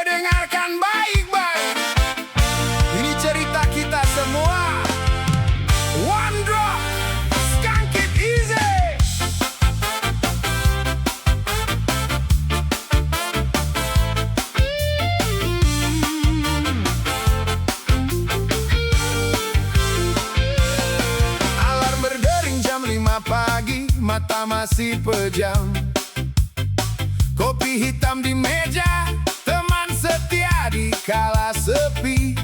Dengarkan baik-baik. Ini cerita kita semua. One drop, skunk it easy. Alarm berdering jam 5 pagi, mata masih pejam. Kopi hitam di meja, teman setia di kala sepi.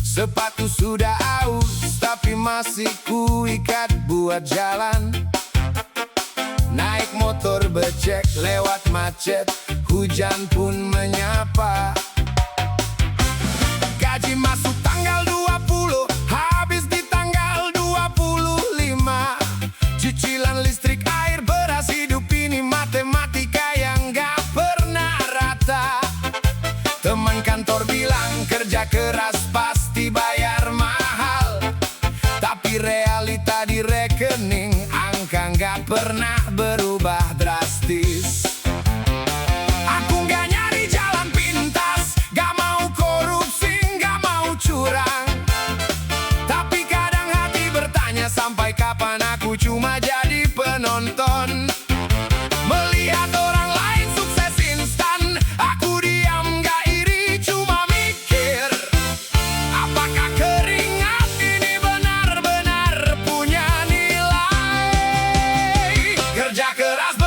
Sepatu sudah aus, tapi masih kuikat buat jalan. Naik motor becek lewat macet, hujan pun menyapa. Gaji masuk tanggal 20, habis di tanggal 25. Cicilan listrik, air, beras, hidup ini matematika yang gak pernah rata. Teman kantor bilang kerja keras pasti bayar mahal, tapi realita di rekening angka gak pernah berubah drastis. Aku gak nyari jalan pintas, gak mau korupsi, gak mau curang. Tapi kadang hati bertanya, sampai kapan aku cuma jadi penonton. Melihat orang lain sukses instan, aku diam gak iri, cuma mikir, apakah keringat ini benar-benar punya nilai? Kerja keras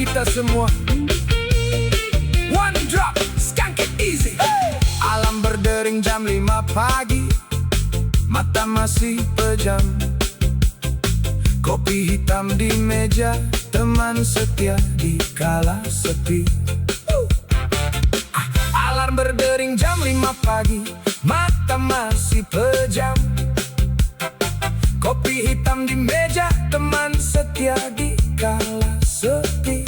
kita semua. One drop, skunk it easy. Alarm berdering jam 5 pagi, mata masih pejam. Kopi hitam di meja, teman setia di kala sepi. Alarm berdering jam 5 pagi, mata masih pejam. Kopi hitam di meja, teman setia di kala sepi.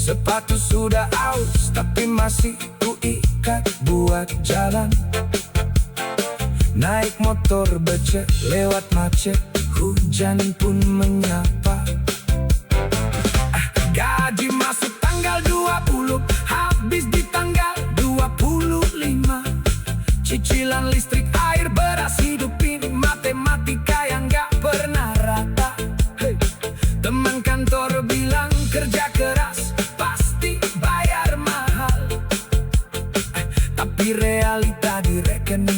Sepatu sudah aus, tapi masih kuikat buat jalan. Naik motor becek lewat macet, hujan pun menyapa. Gaji masuk tanggal 20, habis di tanggal 25. Cicilan listrik, air, beras, hidup ini matematika yang gak pernah rata. Teman kantor bilang kerja keras pasti bayar mahal, tapi realita di rekening